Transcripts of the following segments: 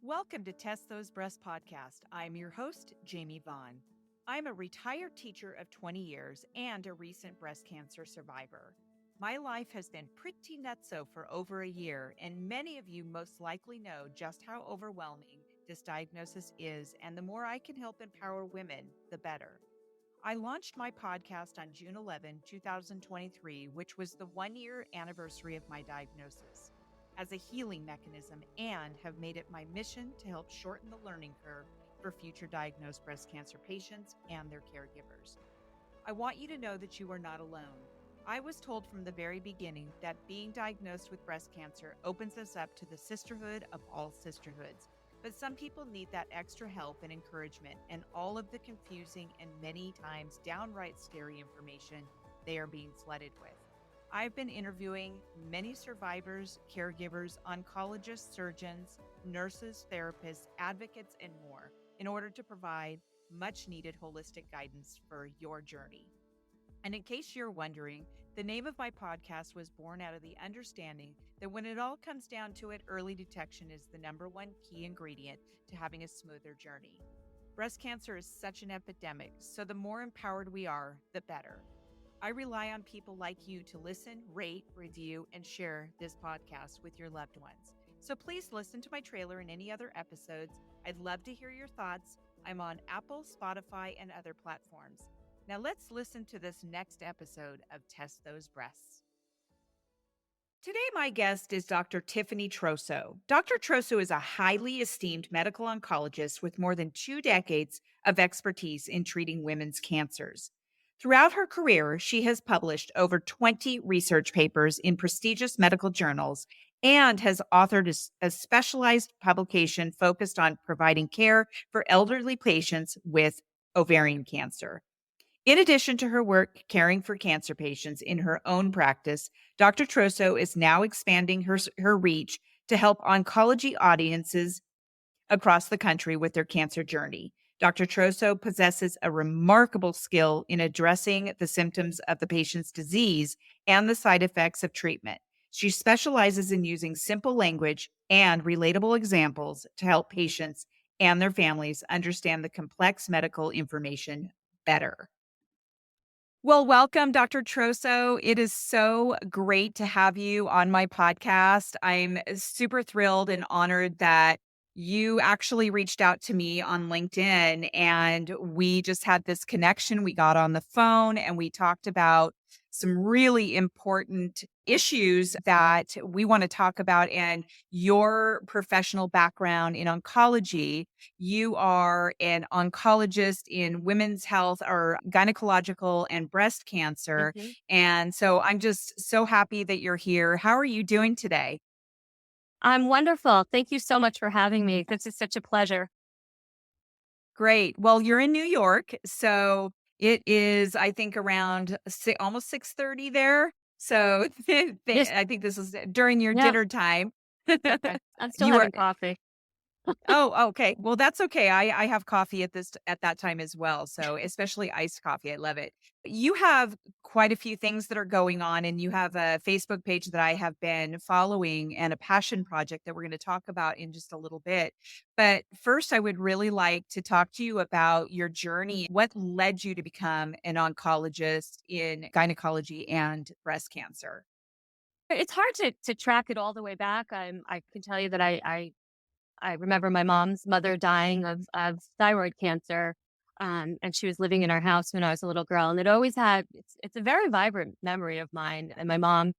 Welcome to Test Those Breasts podcast. I'm your host, Jamie Vaughn. I'm a retired teacher of 20 years and a recent breast cancer survivor. My life has been pretty nutso for over a year, and many of you most likely know just how overwhelming this diagnosis is, and the more I can help empower women, the better. I launched my podcast on June 11, 2023, which was the 1 year anniversary of my diagnosis, as a healing mechanism and have made it my mission to help shorten the learning curve for future diagnosed breast cancer patients and their caregivers. I want you to know that you are not alone. I was told from the very beginning that being diagnosed with breast cancer opens us up to the sisterhood of all sisterhoods. But some people need that extra help and encouragement and all of the confusing and many times downright scary information they are being flooded with. I've been interviewing many survivors, caregivers, oncologists, surgeons, nurses, therapists, advocates, and more in order to provide much needed holistic guidance for your journey. And in case you're wondering, the name of my podcast was born out of the understanding that when it all comes down to it, early detection is the number one key ingredient to having a smoother journey. Breast cancer is such an epidemic, so the more empowered we are, the better. I rely on people like you to listen, rate, review, and share this podcast with your loved ones. So please listen to my trailer and any other episodes. I'd love to hear your thoughts. I'm on Apple, Spotify, and other platforms. Now let's listen to this next episode of Test Those Breasts. Today, my guest is Dr. Tiffany Troso. Dr. Troso is a highly esteemed medical oncologist with more than 2 decades of expertise in treating women's cancers. Throughout her career, she has published over 20 research papers in prestigious medical journals and has authored a specialized publication focused on providing care for elderly patients with ovarian cancer. In addition to her work caring for cancer patients in her own practice, Dr. Troso is now expanding her reach to help oncology audiences across the country with their cancer journey. Dr. Troso possesses a remarkable skill in addressing the symptoms of the patient's disease and the side effects of treatment. She specializes in using simple language and relatable examples to help patients and their families understand the complex medical information better. Well, welcome, Dr. Troso. It is so great to have you on my podcast. I'm super thrilled and honored that you actually reached out to me on LinkedIn and we just had this connection. We got on the phone and we talked about some really important issues that we want to talk about, and your professional background in oncology. You are an oncologist in women's health or gynecological and breast cancer. Mhm. And so I'm just so happy that you're here. How are you doing today? I'm wonderful. Thank you so much for having me. This is such a pleasure. Great. Well, you're in New York, so it is, I think, around almost 6:30 there. So Yes. I think this is during your Yeah. dinner time. Okay. I'm still You are. having coffee. Oh, okay. Well, that's okay. I have coffee at that time as well. So, especially iced coffee. I love it. You have quite a few things that are going on, and you have a Facebook page that I have been following and a passion project that we're going to talk about in just a little bit. But first, I would really like to talk to you about your journey. What led you to become an oncologist in gynecology and breast cancer? It's hard to track it all the way back. I can tell you that I remember my mom's mother dying of thyroid cancer. And she was living in our house when I was a little girl. And it's a very vibrant memory of mine. And my mom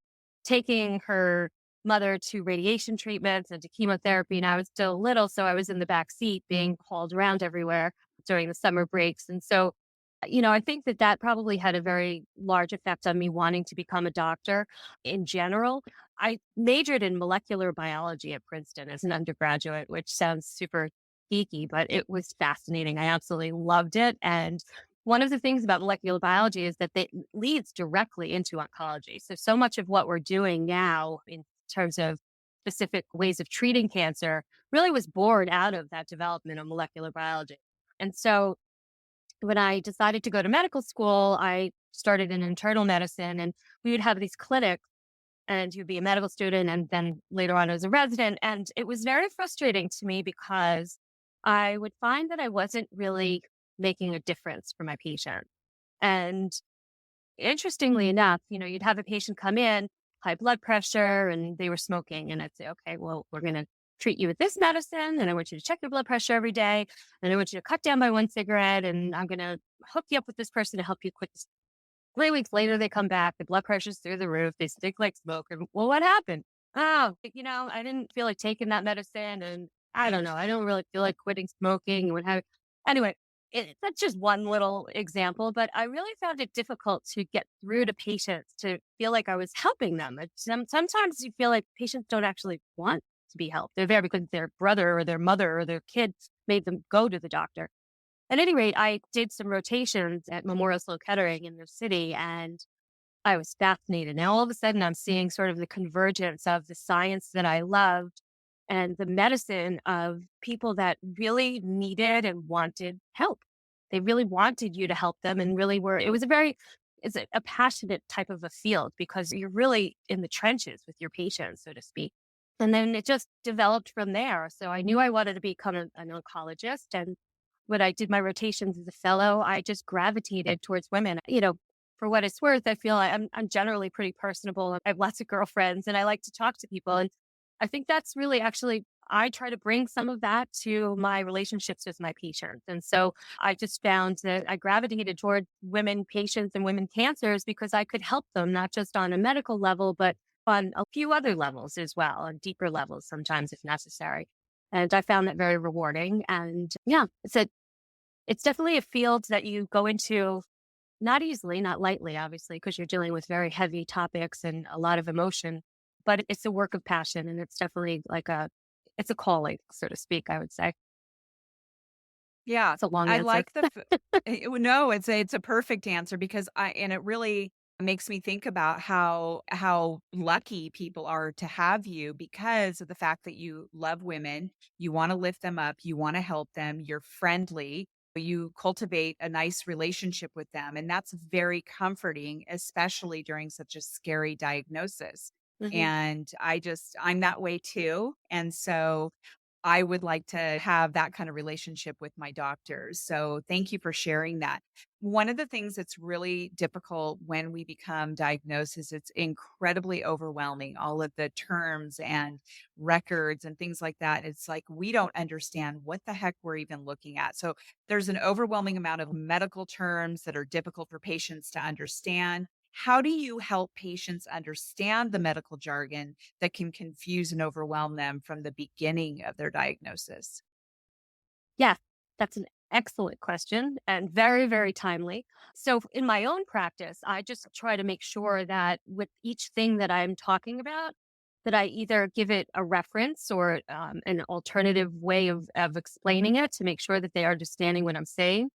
taking her mother to radiation treatments and to chemotherapy. And I was still little, so I was in the back seat being hauled around everywhere during the summer breaks. And so, I think that probably had a very large effect on me wanting to become a doctor in general. I majored in molecular biology at Princeton as an undergraduate, which sounds super geeky, but it was fascinating. I absolutely loved it. And one of the things about molecular biology is that it leads directly into oncology. So much of what we're doing now in terms of specific ways of treating cancer really was born out of that development of molecular biology. And so when I decided to go to medical school, I started in internal medicine, and we would have these clinics and you'd be a medical student and then later on as a resident. And it was very frustrating to me because I would find that I wasn't really making a difference for my patient. And interestingly enough, you'd have a patient come in, high blood pressure, and they were smoking. And I'd say, okay, well, we're going to treat you with this medicine. And I want you to check your blood pressure every day. And I want you to cut down by one cigarette. And I'm going to hook you up with this person to help you quit. 3 weeks later, they come back, the blood pressure's through the roof, they stink like smoke. And well, what happened? Oh, I didn't feel like taking that medicine. And I don't know, I don't really feel like quitting smoking and what have you. Anyway, that's just one little example, but I really found it difficult to get through to patients to feel like I was helping them. Sometimes you feel like patients don't actually want to be helped. They're there because their brother or their mother or their kid made them go to the doctor. At any rate, I did some rotations at Memorial Sloan Kettering in the city, and I was fascinated. Now, all of a sudden, I'm seeing sort of the convergence of the science that I loved and the medicine of people that really needed and wanted help. They really wanted you to help them and really it was it's a passionate type of a field because you're really in the trenches with your patients, so to speak. And then it just developed from there. So I knew I wanted to become an oncologist. And when I did my rotations as a fellow, I just gravitated towards women. For what it's worth, I feel I'm generally pretty personable. I have lots of girlfriends and I like to talk to people. And I think that's really actually, I try to bring some of that to my relationships with my patients. And so I just found that I gravitated toward women patients and women cancers because I could help them, not just on a medical level, but on a few other levels as well, on deeper levels sometimes if necessary. And I found that very rewarding. And yeah, it's definitely a field that you go into not easily, not lightly, obviously, because you're dealing with very heavy topics and a lot of emotion, but it's a work of passion. And it's definitely it's a calling, so to speak, I would say. Yeah, It's a long I answer. like no, it's a perfect answer because and it really makes me think about how lucky people are to have you because of the fact that you love women, you wanna lift them up, you wanna help them, you're friendly, you cultivate a nice relationship with them, and that's very comforting, especially during such a scary diagnosis. Hmm. And I'm that way too, and so I would like to have that kind of relationship with my doctors. So thank you for sharing that. One of the things that's really difficult when we become diagnosed is it's incredibly overwhelming, all of the terms and records and things like that. It's like we don't understand what the heck we're even looking at. So there's an overwhelming amount of medical terms that are difficult for patients to understand. How do you help patients understand the medical jargon that can confuse and overwhelm them from the beginning of their diagnosis? Yeah, that's an excellent question and very, very timely. So in my own practice, I just try to make sure that with each thing that I'm talking about, that I either give it a reference or an alternative way of explaining it to make sure that they are understanding what I'm saying.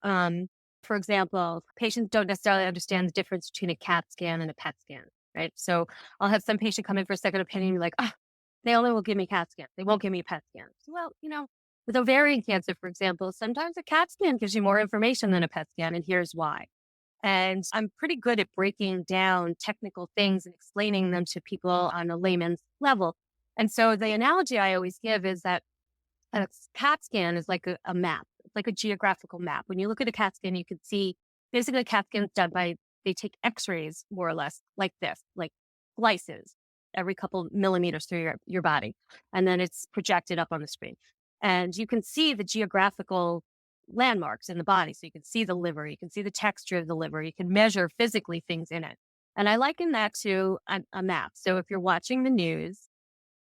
Um, for example, patients don't necessarily understand the difference between a CAT scan and a PET scan, right? So I'll have some patient come in for a second opinion and be like, oh, they only will give me CAT scan. They won't give me a PET scan. So, well, with ovarian cancer, for example, sometimes a CAT scan gives you more information than a PET scan, and here's why. And I'm pretty good at breaking down technical things and explaining them to people on a layman's level. And so the analogy I always give is that a CAT scan is like a map. It's like a geographical map. When you look at a CAT scan, you can see basically a CAT scan is done by, they take x-rays more or less like this, like slices every couple millimeters through your body. And then it's projected up on the screen. And you can see the geographical landmarks in the body. So you can see the liver, you can see the texture of the liver, you can measure physically things in it. And I liken that to a map. So if you're watching the news,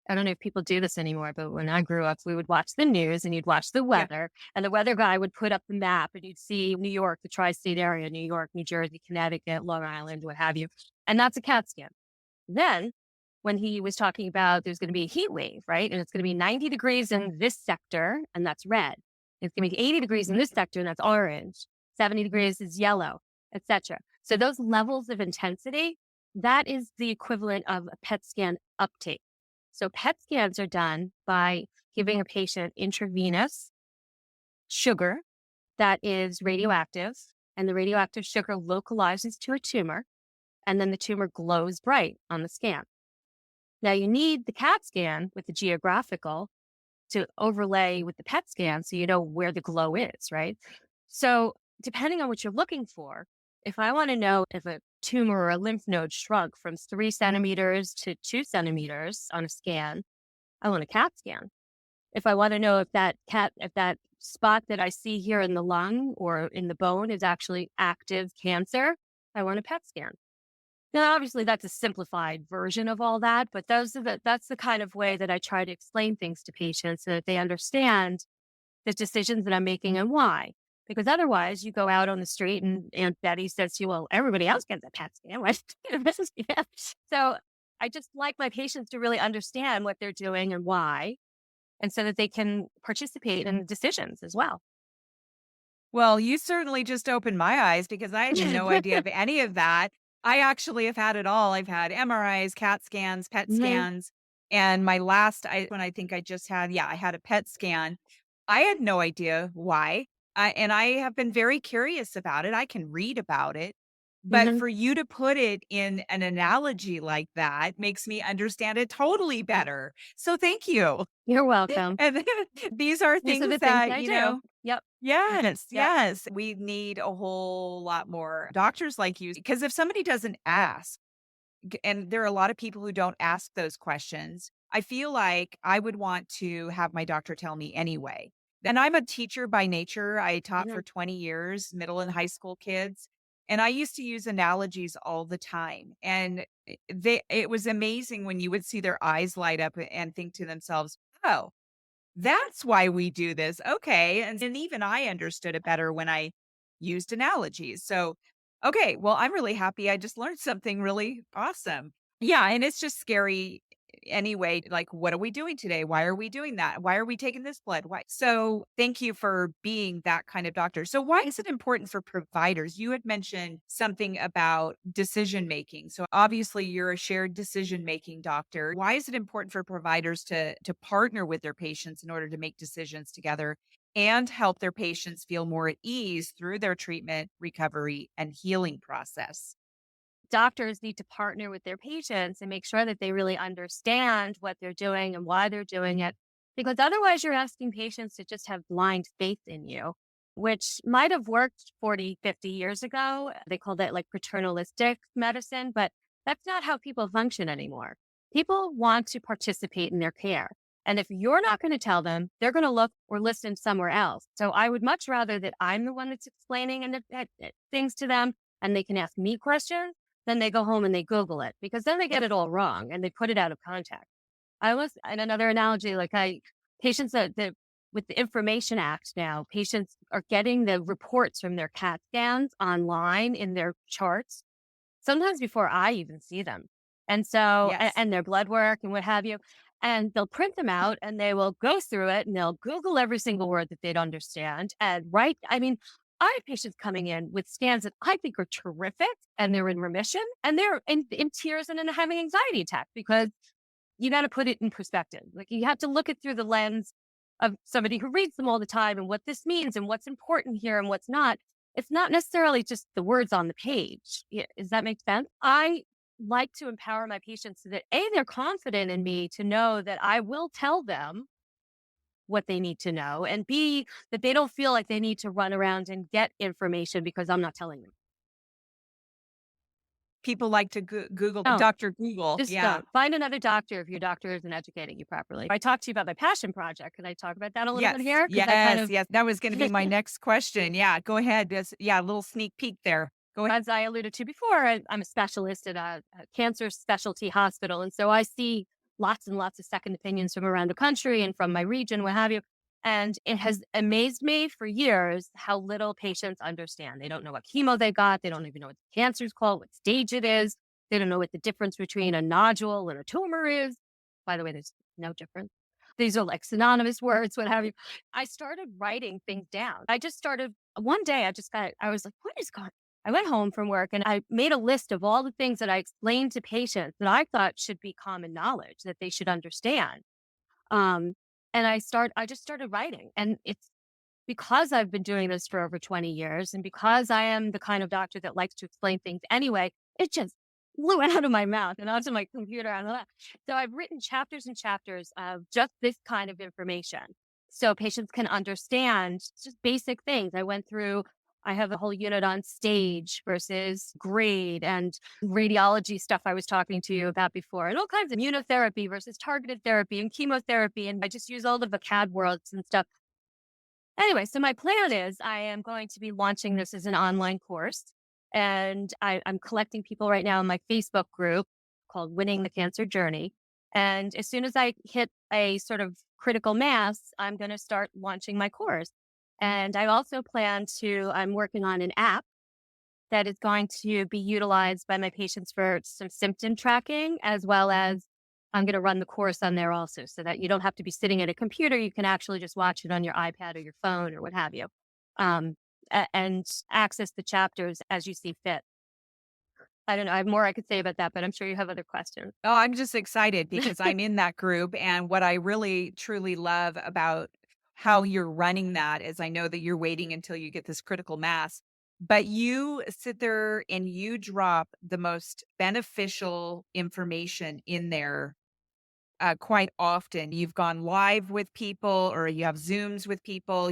I don't know if people do this anymore, but when I grew up, we would watch the news and you'd watch the Yeah. weather, and the weather guy would put up the map and you'd see New York, the tri state area, New York, New Jersey, Connecticut, Long Island, what have you. And that's a CAT scan. Then, when he was talking about there's going to be a heat wave, right? And it's going to be 90 degrees in this sector, and that's red. It's going to be 80 degrees in this sector, and that's orange. 70 degrees is yellow, etc. So those levels of intensity, that is the equivalent of a PET scan uptake. So PET scans are done by giving a patient intravenous sugar that is radioactive, and the radioactive sugar localizes to a tumor, and then the tumor glows bright on the scan. Now you need the CAT scan with the geographical to overlay with the PET scan so you know where the glow is, right? So, depending on what you're looking for, if I want to know if a tumor or a lymph node shrunk from 3 centimeters to 2 centimeters on a scan, I want a CAT scan. If I want to know if that spot that I see here in the lung or in the bone is actually active cancer, I want a PET scan. Now, obviously, that's a simplified version of all that, but that's the kind of way that I try to explain things to patients so that they understand the decisions that I'm making and why. Because otherwise, you go out on the street and Aunt Betty says to you, "Well, everybody else gets a PET scan. Why don't you get a PET scan?" So I just like my patients to really understand what they're doing and why, and so that they can participate in the decisions as well. Well, you certainly just opened my eyes because I had no idea of any of that. I actually have had it all. I've had MRIs, CAT scans, PET Mhm, scans, and my last one I think I just had, yeah, I had a PET scan. I had no idea why. And I have been very curious about it. I can read about it. But mhm. for you to put it in an analogy like that makes me understand it totally better. So thank you. You're welcome. And these are These are things the things that, I do. Yep, yes, yep. yes. We need a whole lot more doctors like you because if somebody doesn't ask, and there are a lot of people who don't ask those questions, I feel like I would want to have my doctor tell me anyway. And I'm a teacher by nature. I taught for Mhm. 20 years, middle and high school kids. And I used to use analogies all the time. And it was amazing when you would see their eyes light up and think to themselves, oh, that's why we do this. Okay. And even I understood it better when I used analogies. So, okay. Well, I'm really happy. I just learned something really awesome. Yeah. And it's just scary anyway. Like, what are we doing today? Why are we doing that? Why are we taking this blood? Why? So, thank you for being that kind of doctor. So, why is it important for providers? You had mentioned something about decision making. So, obviously, you're a shared decision making doctor. Why is it important for providers to partner with their patients in order to make decisions together and help their patients feel more at ease through their treatment, recovery, and healing process? Doctors need to partner with their patients and make sure that they really understand what they're doing and why they're doing it. Because otherwise, you're asking patients to just have blind faith in you, which might have worked 40, 50 years ago. They call that like paternalistic medicine, but that's not how people function anymore. People want to participate in their care. And if you're not going to tell them, they're going to look or listen somewhere else. So I would much rather that I'm the one that's explaining things to them and they can ask me questions, then they go home and they Google it because then they get it all wrong and they put it out of context. I was in another analogy, like patients that with the Information Act now, patients are getting the reports from their CAT scans online in their charts, sometimes before I even see them. And so, Yes. and their blood work and what have you. And they'll print them out and they will go through it and they'll Google every single word that they'd understand and write. I mean, I have patients coming in with scans that I think are terrific and they're in remission and they're in tears and having anxiety attacks because you got to put it in perspective. Like you have to look it through the lens of somebody who reads them all the time and what this means and what's important here and what's not. It's not necessarily just the words on the page. Does that make sense? I like to empower my patients so that A, they're confident in me to know that I will tell them what they need to know, and B, that they don't feel like they need to run around and get information because I'm not telling them. People like to Google Don't. Dr. Google. Just Yeah. don't. Find another doctor if your doctor isn't educating you properly. I talked to you about my passion project. Can I talk about that a little bit Yes, here? Because I kind yes, of yes. That was gonna be my next question. Yeah, go ahead. Yeah, a little sneak peek there. Go ahead. as I alluded to before, I'm a specialist at a cancer specialty hospital. And so I see lots and lots of second opinions from around the country and from my region, what have you. And it has amazed me for years how little patients understand. They don't know what chemo they got. They don't even know what the cancer is called, what stage it is. They don't know what the difference between a nodule and a tumor is. By the way, there's no difference. These are like synonymous words, what have you. I started writing things down. I just started one day, I was like, what is going I went home from work and I made a list of all the things that I explained to patients that I thought should be common knowledge that they should understand. Um, and I just started writing. And it's because I've been doing this for over 20 years and because I am the kind of doctor that likes to explain things anyway, it just flew out of my mouth and onto my computer on the left. So I've written chapters and chapters of just this kind of information so patients can understand just basic things. I have a whole unit on stage versus grade and radiology stuff I was talking to you about before, and all kinds of immunotherapy versus targeted therapy and chemotherapy. And I just use all the vocab words and stuff. Anyway, so my plan is I am going to be launching this as an online course. And I'm collecting people right now in my Facebook group called Winning the Cancer Journey. And as soon as I hit a sort of critical mass, I'm going to start launching my course. And I also I'm working on an app that is going to be utilized by my patients for some symptom tracking, as well as I'm going to run the course on there also so that you don't have to be sitting at a computer. You can actually just watch it on your iPad or your phone or what have you, and access the chapters as you see fit. I don't know. I have more I could say about that, but I'm sure you have other questions. Oh, I'm just excited because I'm in that group. And what I really truly love about how you're running that is I know that you're waiting until you get this critical mass, but you sit there and you drop the most beneficial information in there quite often. You've gone live with people or you have Zooms with people.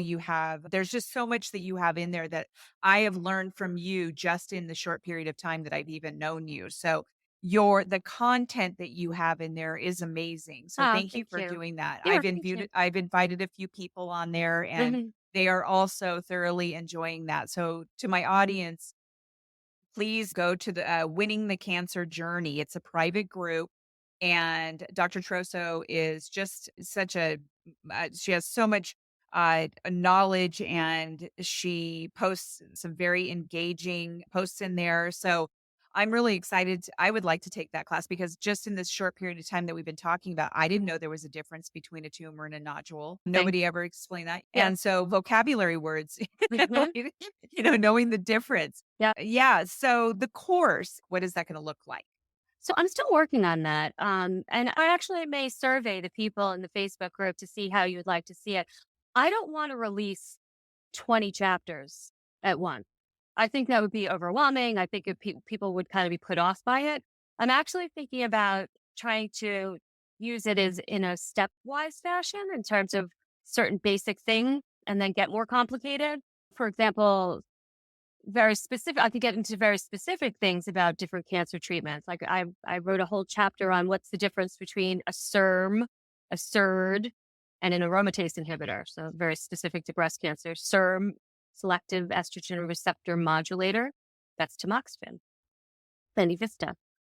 There's just so much that you have in there that I have learned from you just in the short period of time that I've even known you. So the content that you have in there is amazing. So Oh, thank you thank for you. doing that. Yeah, thank you. I've invited a few people on there and Mhm. they are also thoroughly enjoying that. So to my audience, please go to the Winning the Cancer Journey. It's a private group, and Dr. Troso is just she has so much knowledge, and she posts some very engaging posts in there. So I'm really excited. I would like to take that class because just in this short period of time that we've been talking about, I didn't know there was a difference between a tumor and a nodule. Thank Nobody ever explained that. Yeah. And so vocabulary words, Mhm. knowing the difference. Yeah. Yeah, so the course, what is that gonna look like? So I'm still working on that. And I actually may survey the people in the Facebook group to see how you would like to see it. I don't want to release 20 chapters at once. I think that would be overwhelming. I think people would kind of be put off by it. I'm actually thinking about trying to use it as in a stepwise fashion in terms of certain basic things and then get more complicated. For example, I could get into very specific things about different cancer treatments. Like I wrote a whole chapter on what's the difference between a SERM, a SERD, and an aromatase inhibitor. So very specific to breast cancer. SERM, selective estrogen receptor modulator, that's tamoxifen, Benivista.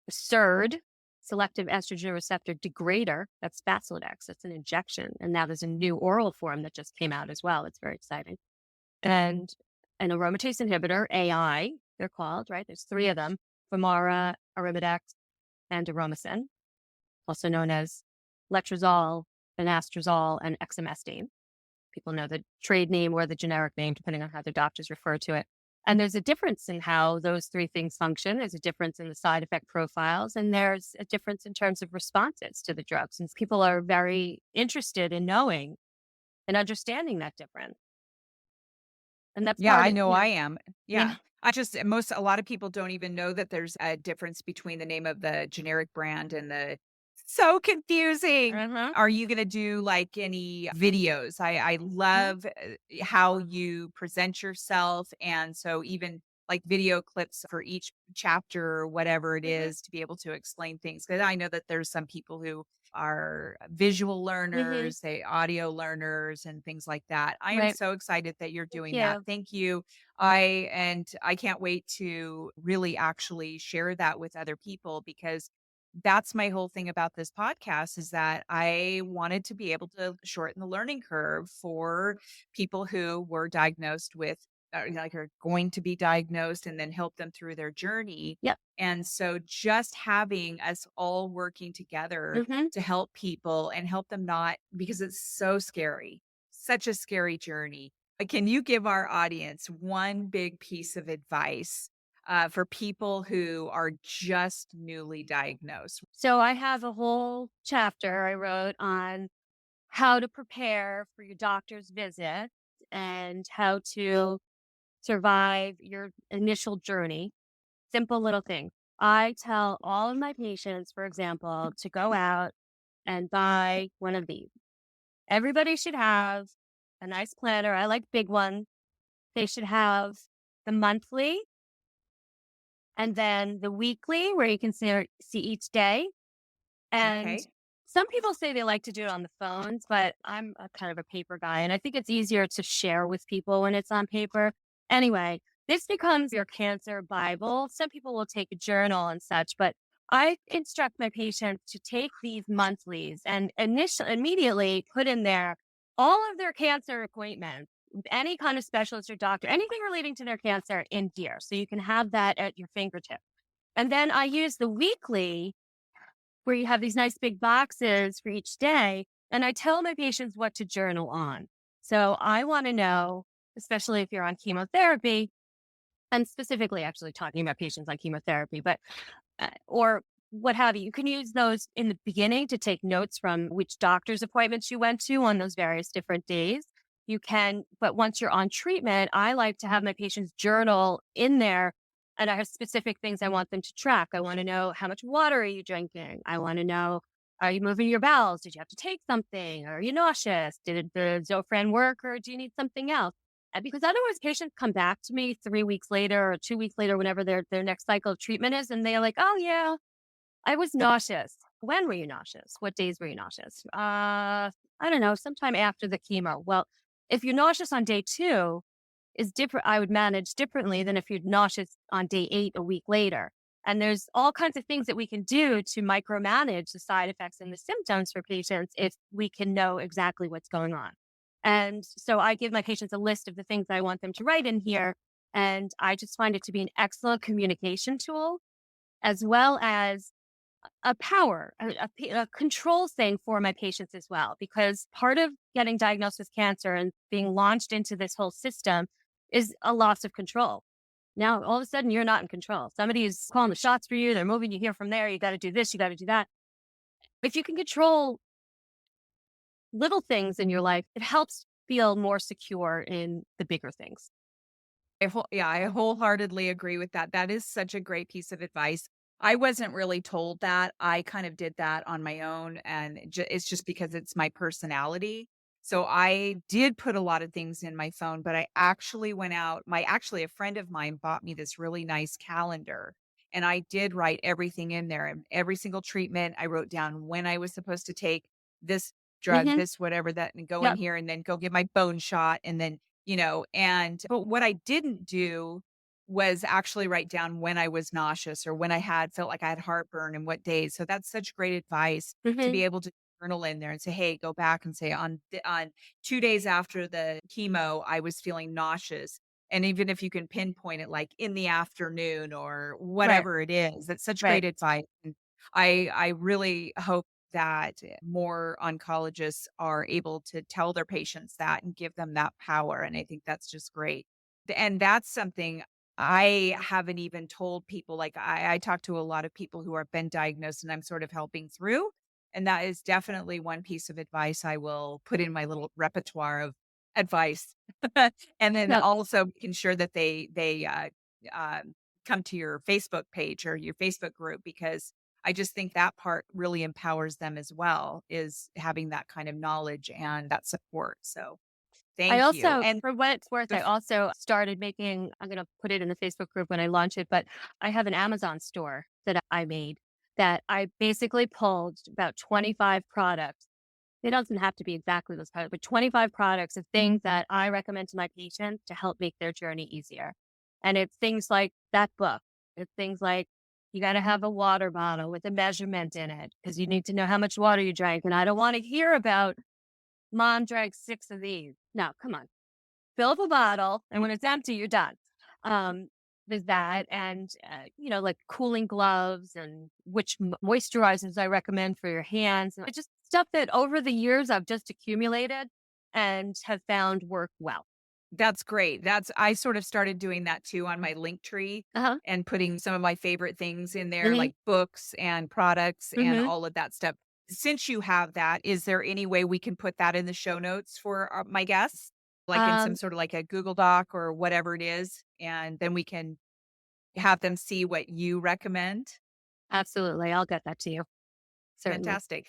A SERD, selective estrogen receptor degrader, that's Faslodex. That's an injection. And now there's a new oral form that just came out as well. It's very exciting. And an aromatase inhibitor, AI, they're called, right? There's three of them, Femara, Arimidex, and Aromacin, also known as letrozole, finasteride, and exemestane. People know the trade name or the generic name, depending on how their doctors refer to it. And there's a difference in how those three things function. There's a difference in the side effect profiles, and there's a difference in terms of responses to the drugs. And people are very interested in knowing and understanding that difference. And that's Yeah, part I of, know I am. yeah. Yeah. A lot of people don't even know that there's a difference between the name of the generic brand and the so confusing. Uh-huh. Are you gonna do, like, any videos? I Mhm. love, how you present yourself, and so even, like, video clips for each chapter or whatever it Mhm. is to be able to explain things. Because I know that there's some people who are visual Mhm. learners, audio learners and things like that. I am Right. so excited that you're Thank doing that. you. Thank you. I can't wait to really actually share that with other people because that's my whole thing about this podcast is that I wanted to be able to shorten the learning curve for people who were diagnosed with like are going to be diagnosed and then help them through their journey. Yep. And so just having us all working together Mhm. to help people and help them not because it's so scary, such a scary journey. Can you give our audience one big piece of advice for people who are just newly diagnosed? So I have a whole chapter I wrote on how to prepare for your doctor's visit and how to survive your initial journey. Simple little things. I tell all of my patients, for example, to go out and buy one of these. Everybody should have a nice planner. I like big ones. They should have the monthly and then the weekly, where you can see each day. And Okay. some people say they like to do it on the phones, but I'm a kind of a paper guy, and I think it's easier to share with people when it's on paper. Anyway, this becomes your cancer Bible. Some people will take a journal and such, but I instruct my patients to take these monthlies and immediately put in there all of their cancer appointments with any kind of specialist or doctor, anything relating to their cancer in here. So you can have that at your fingertips. And then I use the weekly where you have these nice big boxes for each day. And I tell my patients what to journal on. So I want to know, especially if you're on chemotherapy, and specifically actually talking about patients on chemotherapy, but or what have you. You can use those in the beginning to take notes from which doctor's appointments you went to on those various different days. You can, but once you're on treatment, I like to have my patients journal in there. And I have specific things I want them to track. I want to know, how much water are you drinking? I want to know, are you moving your bowels? Did you have to take something? Are you nauseous? Did the Zofran work, or do you need something else? And because otherwise patients come back to me 3 weeks later or 2 weeks later, whenever their next cycle of treatment is, and they're like, oh yeah, I was nauseous. When were you nauseous? What days were you nauseous? I don't know, sometime after the chemo. Well, if you're nauseous on day 2 is different. I would manage differently than if you're nauseous on day 8 a week later. And there's all kinds of things that we can do to micromanage the side effects and the symptoms for patients if we can know exactly what's going on. And so I give my patients a list of the things I want them to write in here. And I just find it to be an excellent communication tool, as well as a control thing for my patients as well. Because part of getting diagnosed with cancer and being launched into this whole system is a loss of control. Now, all of a sudden, you're not in control. Somebody's calling the shots for you. They're moving you here from there. You got to do this. You got to do that. If you can control little things in your life, it helps feel more secure in the bigger things. Yeah, I wholeheartedly agree with that. That is such a great piece of advice. I wasn't really told that. I kind of did that on my own, and it's just because it's my personality. So I did put a lot of things in my phone, but I actually went out. Actually, a friend of mine bought me this really nice calendar, and I did write everything in there. And every single treatment, I wrote down when I was supposed to take this drug, Hmm. this whatever that, and go in Yep. here, and then go get my bone shot, and then and but what I didn't do was actually write down when I was nauseous or when I had felt like I had heartburn and what days. So that's such great advice to Hmm. be able to journal in there and say, "Hey, go back and say on 2 days after the chemo, I was feeling nauseous." And even if you can pinpoint it like in the afternoon or Right. whatever it is, that's such great Right. advice. And I really hope that more oncologists are able to tell their patients that and give them that power. And I think that's just great. And that's something I haven't even told people. Like I talk to a lot of people who have been diagnosed and I'm sort of helping through. And that is definitely one piece of advice I will put in my little repertoire of advice. And then Yep. also making sure that they come to your Facebook page or your Facebook group, because I just think that part really empowers them as well, is having that kind of knowledge and that support. So I thank you. also, And for what it's worth, I bef- also started making, I'm going to put it in the Facebook group when I launch it, but I have an Amazon store that I made that I basically pulled about 25 products. It doesn't have to be exactly those products, but 25 products of things that I recommend to my patients to help make their journey easier. And it's things like that book. It's things like, you got to have a water bottle with a measurement in it because you need to know how much water you drank. And I don't want to hear about, mom drank 6 of these. No, come on. Fill up a bottle, and when it's empty, you're done. Um, there's that, and like cooling gloves and which moisturizers I recommend for your hands. And it's just stuff that over the years I've just accumulated and have found work well. that's great. I sort of started doing that too on my link tree Uh huh. and putting some of my favorite things in there, Hmm. like books and products and Hmm. all of that stuff. Since you have that, is there any way we can put that in the show notes for my guests? Like in some Um, sort of like a Google Doc or whatever it is, and then we can have them see what you recommend? Absolutely. I'll get that to you. Certainly. Fantastic.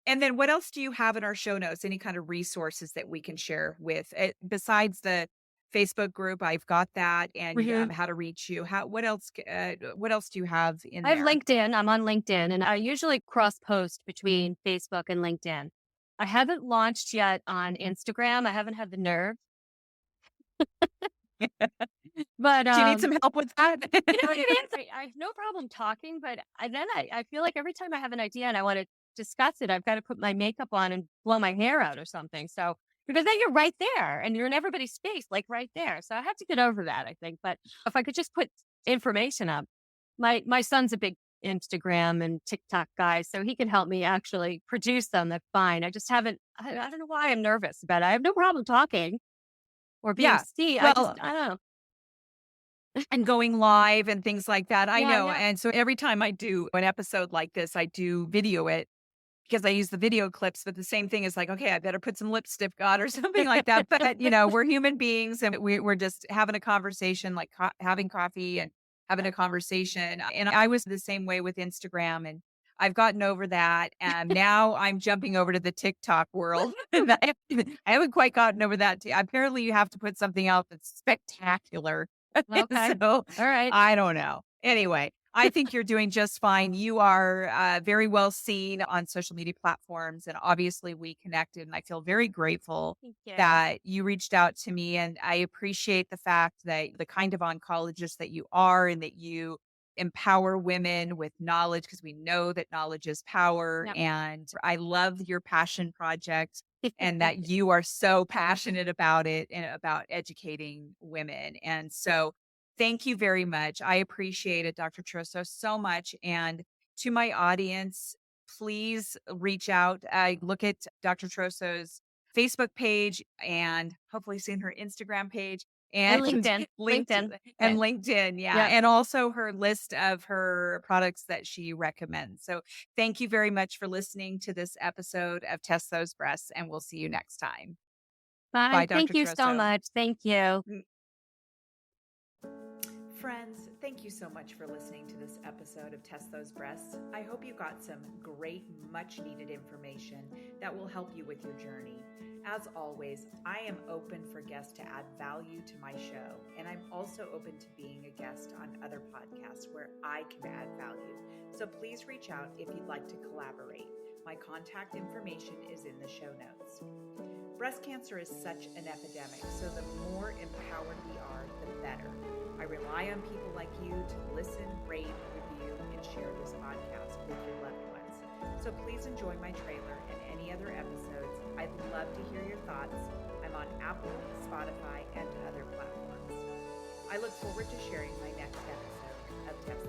And then what else do you have in our show notes? Any kind of resources that we can share with besides the Facebook group? I've got that, and Mhm. how to reach you. What else do you have in I have there? LinkedIn. I'm on LinkedIn, and I usually cross post between Facebook and LinkedIn. I haven't launched yet on Instagram. I haven't had the nerve, but Do you need some help with that? you know what it is? I have no problem talking, but I feel like every time I have an idea and I want to discuss it, I've got to put my makeup on and blow my hair out or something. So because then you're right there and you're in everybody's face, like right there. So I have to get over that, I think. But if I could just put information up, my son's a big Instagram and TikTok guy, so he can help me actually produce them. That's fine. I just haven't. I don't know why I'm nervous about it. I have no problem talking or being Yeah. seen. Well, I don't know. and going live and things like that. I Yeah, know. yeah. And so every time I do an episode like this, I do video it because I use the video clips, but the same thing is like, okay, I better put some lipstick on or something like that. But, we're human beings and we're just having a conversation, like having coffee and having a conversation. And I was the same way with Instagram, and I've gotten over that. And now I'm jumping over to the TikTok world. And I haven't quite gotten over that. Apparently, you have to put something out that's spectacular. Okay. So All right. I don't know. Anyway, I think you're doing just fine. You are very well seen on social media platforms, and obviously we connected. And I feel very grateful Thank you. that you reached out to me. And I appreciate the fact that the kind of oncologist that you are, and that you empower women with knowledge, because we know that knowledge is power. Yep. And I love your passion project, and that you are so passionate about it and about educating women. And so thank you very much. I appreciate it, Dr. Troso, so much. And to my audience, please reach out. I look at Dr. Troso's Facebook page and hopefully soon her Instagram page And and LinkedIn. LinkedIn. and Okay. LinkedIn. Yeah. Yeah. And also her list of her products that she recommends. So thank you very much for listening to this episode of Test Those Breasts, and we'll see you next time. Bye. Bye, Dr. Thank you so Troso. much. Thank you. Friends, thank you so much for listening to this episode of Test Those Breasts. I hope you got some great, much needed information that will help you with your journey. As always, I am open for guests to add value to my show, and I'm also open to being a guest on other podcasts where I can add value. So please reach out if you'd like to collaborate. My contact information is in the show notes. Breast cancer is such an epidemic, so the more empowered we are, the better. I rely on people like you to listen, rate, review, and share this podcast with your loved ones. So please enjoy my trailer and any other episodes. I'd love to hear your thoughts. I'm on Apple, Spotify, and other platforms. I look forward to sharing my next episode of Test